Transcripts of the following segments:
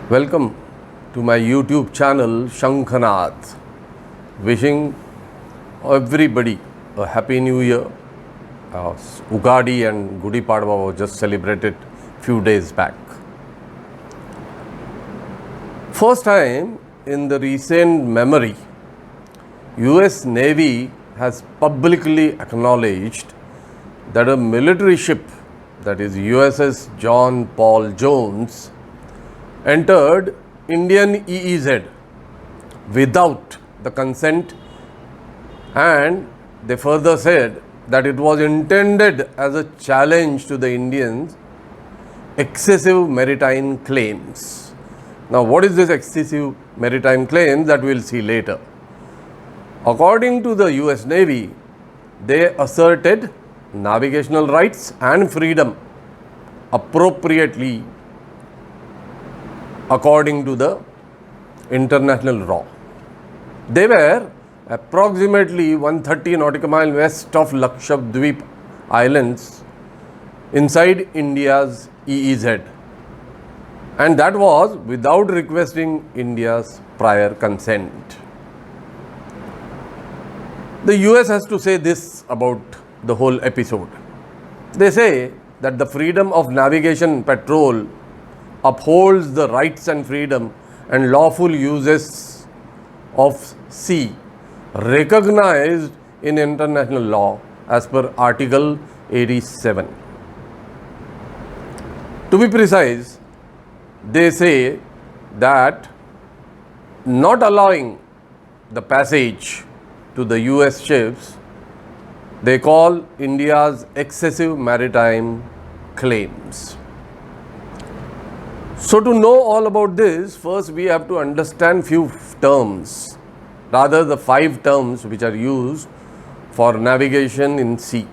Welcome to my YouTube channel Shankhanath. Wishing everybody a happy new year. Ugadi and Gudi Padwa were just celebrated few days back. First time in the recent memory, US Navy has publicly acknowledged that a military ship, that is USS John Paul Jones, entered Indian EEZ without the consent, and they further said that it was intended as a challenge to the Indians' excessive maritime claims. Now, what is this excessive maritime claims that we will see later? According to the US Navy, they asserted navigational rights and freedom appropriately according to the international law. They were approximately 130 nautical miles west of Lakshadweep Islands inside India's EEZ, and that was without requesting India's prior consent. The US has to say this about the whole episode. They say that the freedom of navigation patrol upholds the rights and freedom and lawful uses of sea recognized in international law as per Article 87. To be precise, they say that not allowing the passage to the US ships, they call India's excessive maritime claims. So to know all about this, first we have to understand few terms, rather the 5 terms which are used for navigation in sea.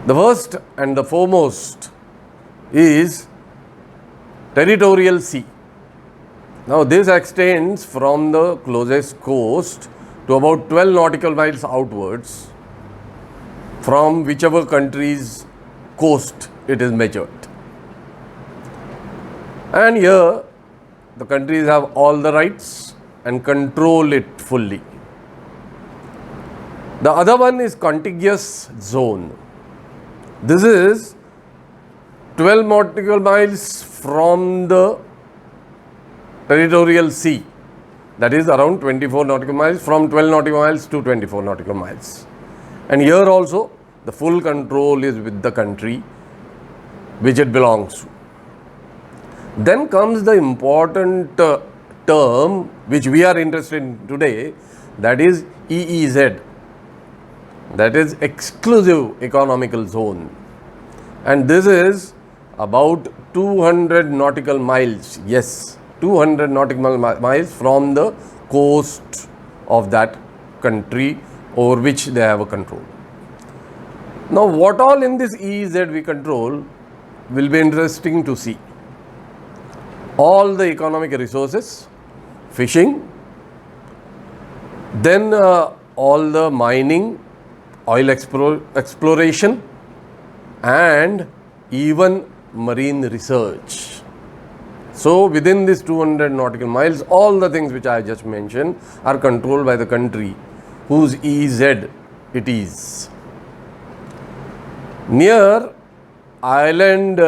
The first and the foremost is territorial sea. Now this extends from the closest coast to about 12 nautical miles outwards from whichever country's coast it is measured. And here the countries have all the rights and control it fully. The other one is contiguous zone. This is 12 nautical miles from the territorial sea, that is around 24 nautical miles, from 12 nautical miles to 24 nautical miles. And here also the full control is with the country which it belongs to. Then comes the important term which we are interested in today, that is EEZ, that is exclusive economical zone, and this is about 200 nautical miles, yes, 200 nautical miles from the coast of that country over which they have a control. Now, what all in this EEZ we control will be interesting to see. All the economic resources, fishing, then all the mining, oil exploration, and even marine research. So within this 200 nautical miles, all the things which I just mentioned are controlled by the country whose EEZ it is. Near island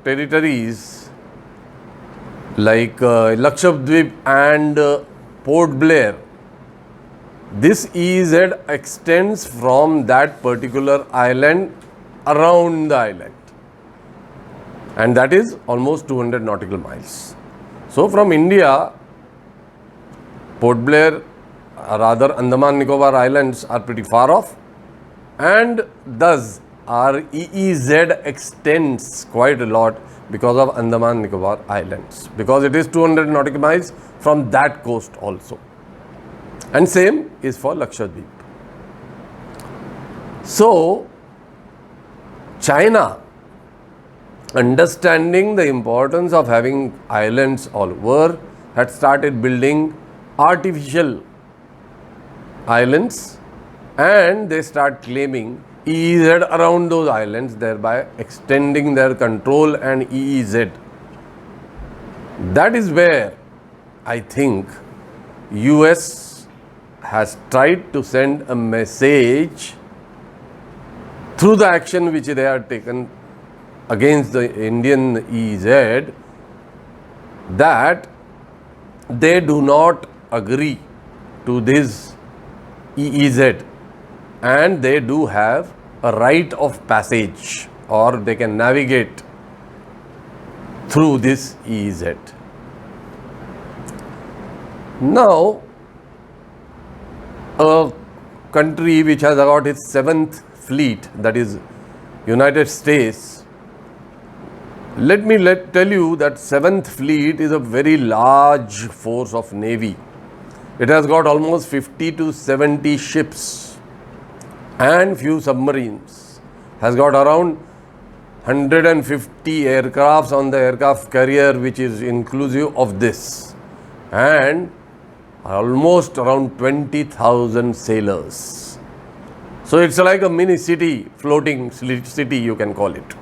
territories like Lakshadweep and Port Blair, this EEZ extends from that particular island around the island, and that is almost 200 nautical miles. So from India, Port Blair, rather Andaman Nicobar Islands are pretty far off, and thus our EEZ extends quite a lot because of Andaman Nicobar Islands, because it is 200 nautical miles from that coast also. And same is for Lakshadweep. So China, understanding the importance of having islands all over, had started building artificial islands, and they start claiming EEZ around those islands, thereby extending their control and EEZ That is where I think US has tried to send a message through the action which they have taken against the Indian EEZ, that they do not agree to this EEZ and they do have a right of passage, or they can navigate through this EEZ. Now, a country which has got its 7th fleet, that is United States, let me tell you that 7th fleet is a very large force of navy. It has got almost 50 to 70 ships and few submarines, has got around 150 aircrafts on the aircraft carrier, which is inclusive of this, and almost around 20,000 sailors. So it's like a mini city, floating city you can call it.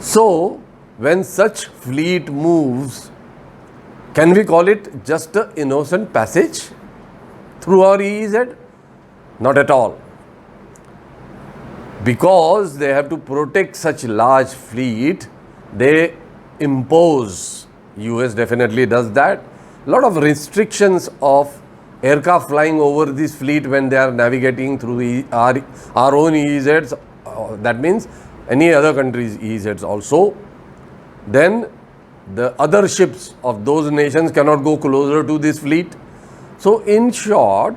So when such fleet moves, can we call it just an innocent passage through our EEZ? Not at all. Because they have to protect such large fleet, they impose, US definitely does that, lot of restrictions of aircraft flying over this fleet when they are navigating through our own EEZs, that means any other country's EEZs also. Then the other ships of those nations cannot go closer to this fleet. So in short,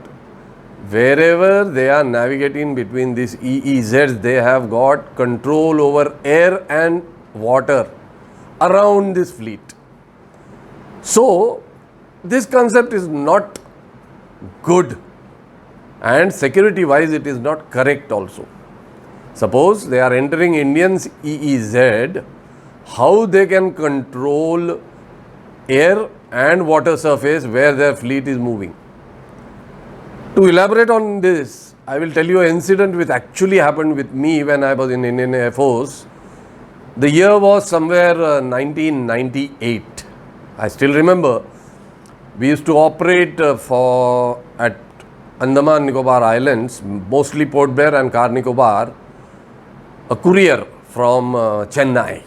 wherever they are navigating between these EEZs, they have got control over air and water around this fleet. So this concept is not good, and security wise it is not correct also. Suppose they are entering Indian's EEZ, how they can control air and water surface where their fleet is moving? To elaborate on this, I will tell you an incident which actually happened with me when I was in Indian Air Force. The year was somewhere 1998. I still remember. We used to operate at Andaman Nicobar Islands, mostly Port Blair and Car Nicobar, a courier from Chennai.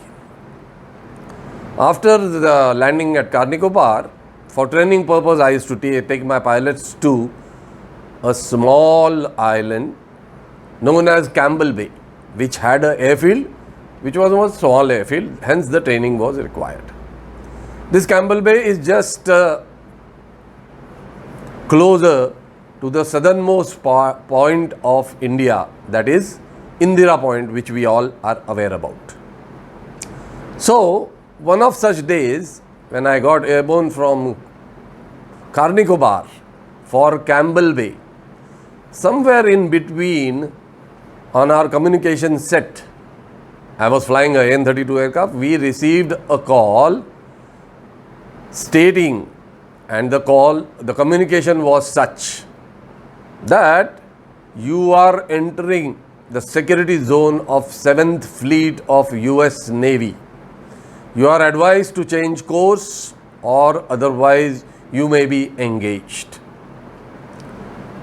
After the landing at Car Nicobar, for training purpose, I used to take my pilots to a small island known as Campbell Bay, which had an airfield, which was a small airfield, hence the training was required. This Campbell Bay is just closer to the southernmost point of India, that is Indira Point, which we all are aware about. So, one of such days, when I got airborne from Car Nicobar for Campbell Bay, somewhere in between on our communication set, I was flying a AN-32 aircraft, we received a call stating, and the communication was such that you are entering the security zone of 7th Fleet of US Navy. You are advised to change course or otherwise you may be engaged.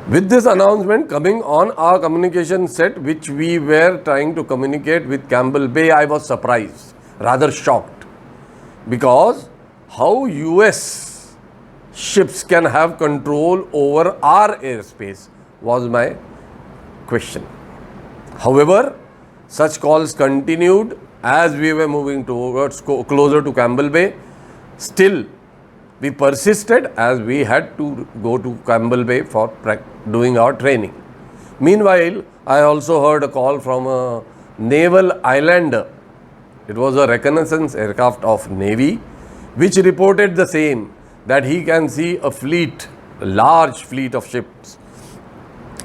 With this announcement coming on our communication set, which we were trying to communicate with Campbell Bay, I was surprised, rather shocked, because how US ships can have control over our airspace was my question. However, such calls continued as we were moving towards closer to Campbell Bay. Still, we persisted as we had to go to Campbell Bay for doing our training. Meanwhile, I also heard a call from a naval islander. It was a reconnaissance aircraft of Navy, which reported the same, that he can see a fleet, a large fleet of ships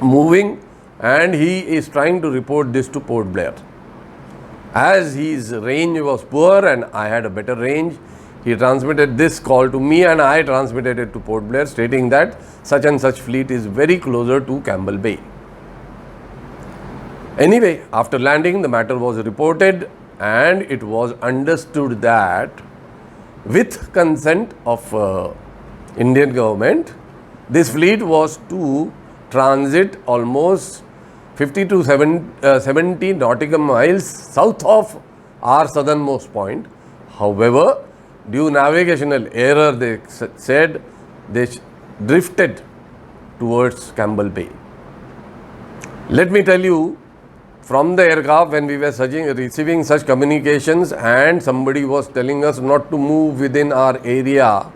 moving, and he is trying to report this to Port Blair. As his range was poor and I had a better range, he transmitted this call to me and I transmitted it to Port Blair, stating that such and such fleet is very closer to Campbell Bay. Anyway, after landing, the matter was reported and it was understood that with consent of Indian government, this fleet was to transit almost 50 to 70 nautical miles south of our southernmost point. However, due navigational error, they said they drifted towards Campbell Bay. Let me tell you, from the aircraft, when we were receiving such communications and somebody was telling us not to move within our area,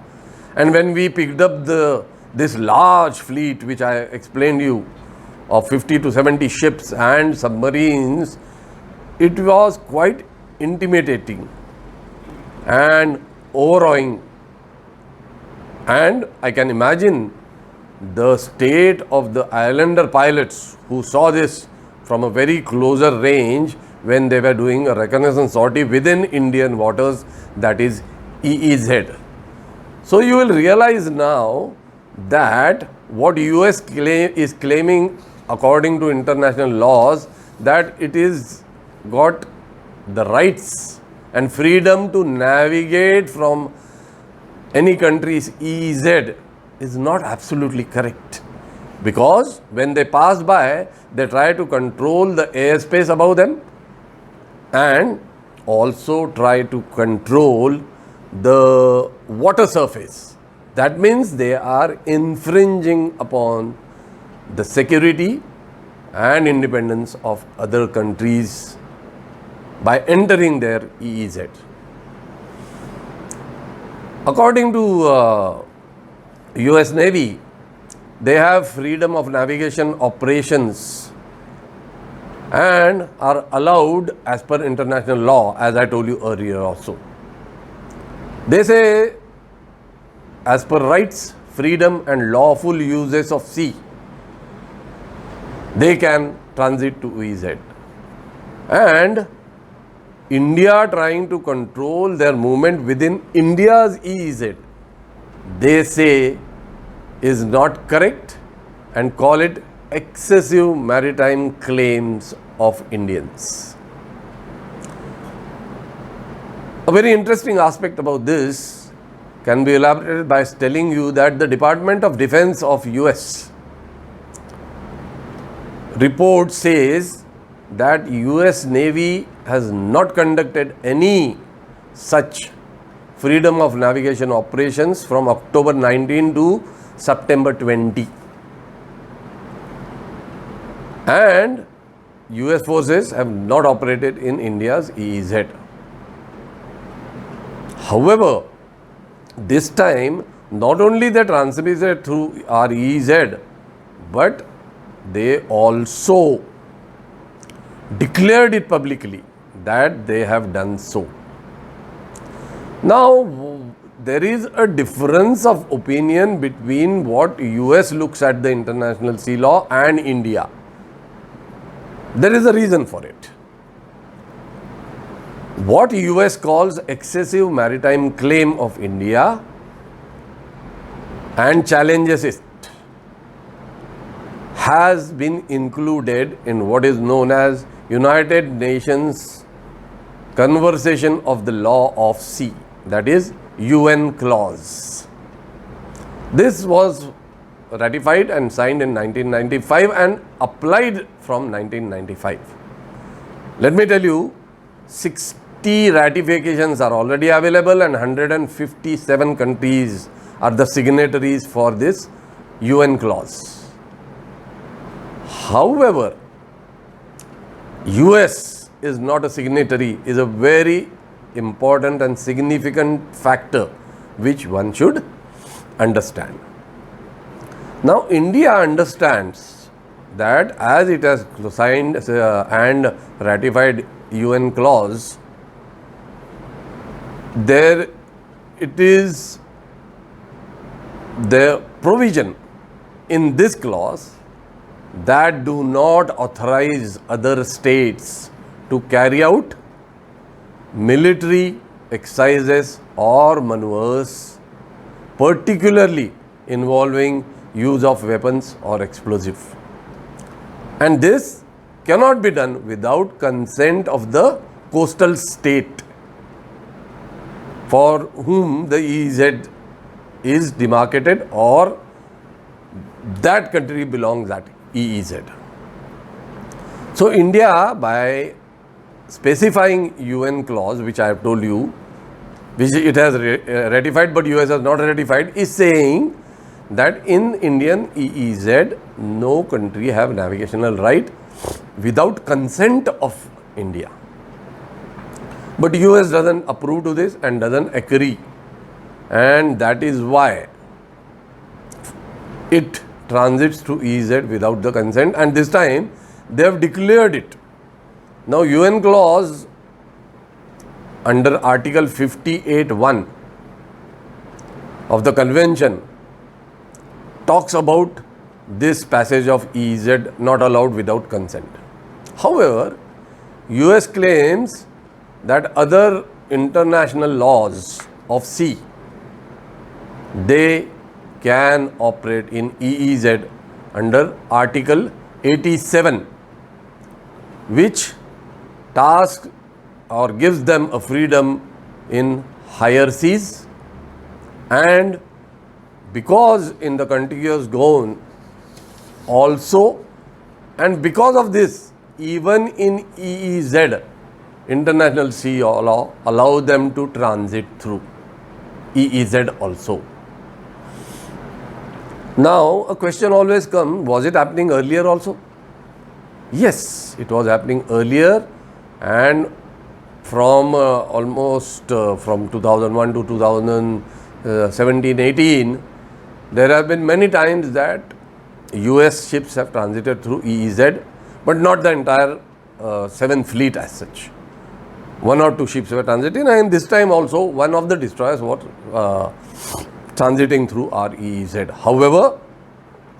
and when we picked up this large fleet which I explained you of 50 to 70 ships and submarines, it was quite intimidating and overawing. And I can imagine the state of the islander pilots who saw this from a very closer range when they were doing a reconnaissance sortie within Indian waters, that is EEZ. So you will realize now that what US is claiming according to international laws, that it is got the rights and freedom to navigate from any country's EEZ is not absolutely correct. Because when they pass by, they try to control the airspace above them and also try to control the water surface. That means they are infringing upon the security and independence of other countries by entering their EEZ. According to US Navy, they have freedom of navigation operations and are allowed as per international law, as I told you earlier also. They say, as per rights, freedom and lawful uses of sea, they can transit to EEZ. And India trying to control their movement within India's EEZ, they say is not correct and call it excessive maritime claims of Indians. A very interesting aspect about this can be elaborated by telling you that the Department of Defense of US report says that US Navy has not conducted any such freedom of navigation operations from October 19 to September 20. And US forces have not operated in India's EEZ. However, this time not only they transmitted through our EEZ, but they also declared it publicly that they have done so. Now, there is a difference of opinion between what US looks at the international sea law and India. There is a reason for it. What US calls excessive maritime claim of India and challenges it has been included in what is known as United Nations Conversation of the Law of Sea, that is UN clause. This was ratified and signed in 1995 and applied from 1995. Let me tell you, 60 ratifications are already available and 157 countries are the signatories for this UN clause. However, US is not a signatory, is a very important and significant factor which one should understand. Now, India understands that as it has signed and ratified UN clause, there it is the provision in this clause that do not authorize other states to carry out military exercises or maneuvers, particularly involving use of weapons or explosive. And this cannot be done without consent of the coastal state. for whom the EEZ is demarcated or that country belongs at EEZ. So India, by specifying UN clause, which I have told you, which it has ratified but US has not ratified, is saying that in Indian EEZ, no country have navigational right without consent of India. But US doesn't approve to this and doesn't agree, and that is why it transits through EEZ without the consent, and this time they have declared it. Now UN clause under Article 58(1) of the convention talks about this passage of EEZ not allowed without consent. However, US claims that other international laws of sea, they can operate in EEZ under Article 87, which tasks or gives them a freedom in higher seas, and because in the contiguous zone also, and because of this, even in EEZ, international sea law allow them to transit through EEZ also. Now a question always comes, was it happening earlier also? Yes, it was happening earlier, and from almost from 2001 to 2017-18, there have been many times that US ships have transited through EEZ, but not the entire 7th fleet as such. 1 or 2 ships were transiting, and this time also one of the destroyers was transiting through our EEZ. However,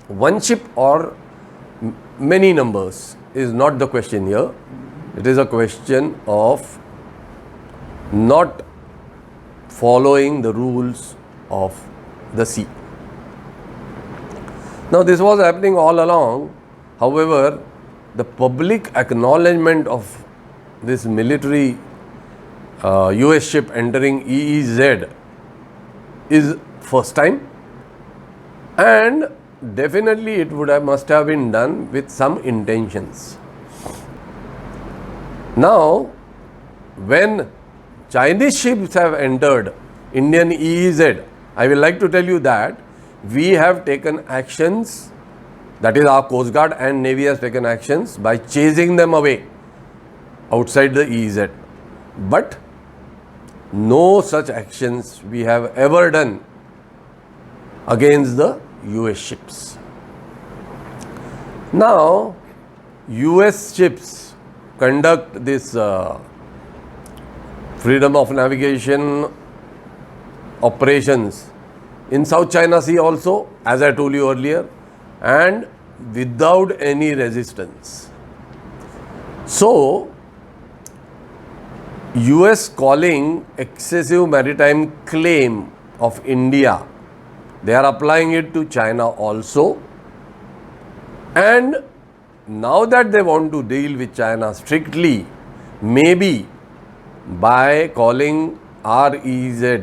one ship or many numbers is not the question here. It is a question of not following the rules of the sea. Now this was happening all along. However, the public acknowledgement of this military US ship entering EEZ is first time, and definitely it must have been done with some intentions. Now, when Chinese ships have entered Indian EEZ, I will like to tell you that we have taken actions, that is our Coast Guard and Navy has taken actions by chasing them away outside the EEZ. But no such actions we have ever done against the US ships. Now, US ships conduct this freedom of navigation operations in South China Sea also, as I told you earlier, and without any resistance. So, US calling excessive maritime claim of India, they are applying it to China also, and now that they want to deal with China strictly, maybe by calling REZ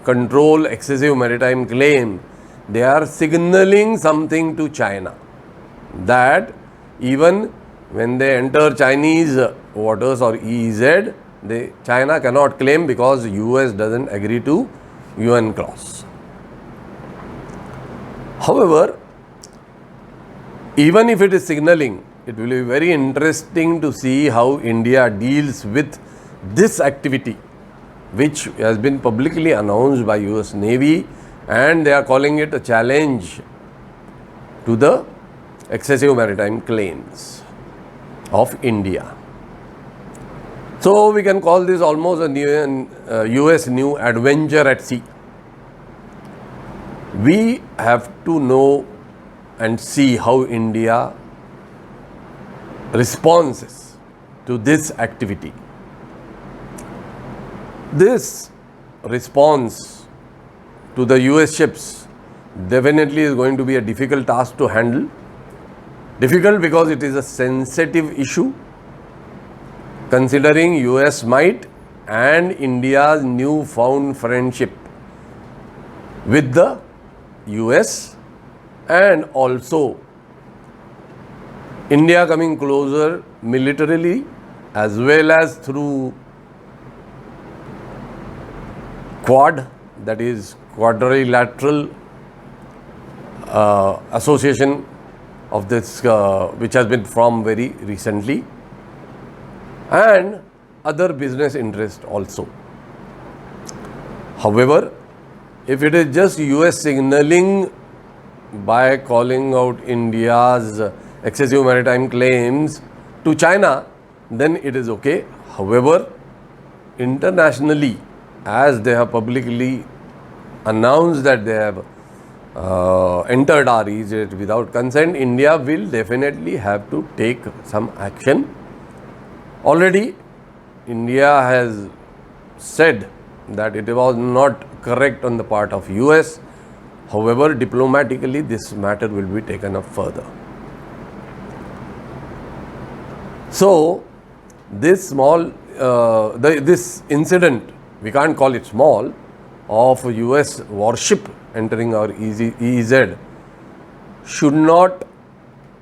control excessive maritime claim, they are signaling something to China that even when they enter Chinese waters or EEZ, China cannot claim because US doesn't agree to UN clause. However, even if it is signaling, it will be very interesting to see how India deals with this activity, which has been publicly announced by US Navy, and they are calling it a challenge to the excessive maritime claims of India. So we can call this almost a new, US new adventure at sea. We have to know and see how India responds to this activity. This response to the US ships definitely is going to be a difficult task to handle. Difficult because it is a sensitive issue, considering US might and India's newfound friendship with the US, and also India coming closer militarily as well as through Quad, that is quadrilateral association of this which has been formed very recently, and other business interest also. However, if it is just US signaling by calling out India's excessive maritime claims to China, then it is okay. However, internationally, as they have publicly announced that they have entered our EEZ without consent, India will definitely have to take some action. Already, India has said that it was not correct on the part of US. However, diplomatically, this matter will be taken up further. So, this small, this incident, we can't call it small, of US warship entering our EEZ should not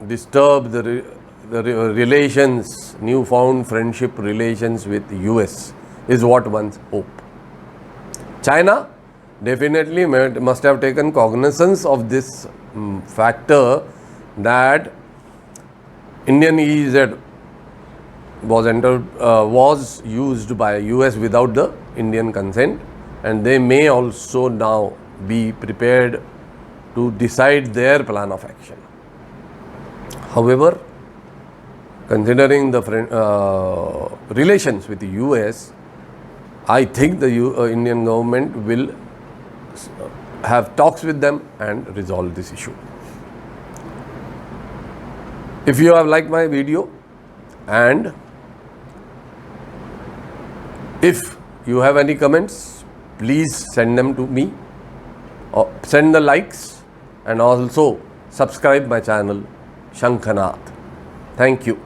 disturb the relations, newfound friendship relations with US, is what one's hope. China definitely must have taken cognizance of this factor, that Indian EEZ was used by US without the Indian consent, and they may also now be prepared to decide their plan of action. However, considering the relations with the US, I think the Indian government will have talks with them and resolve this issue. If you have liked my video, and if you have any comments, please send them to me, or send the likes, and also subscribe my channel Shankhanath. Thank you.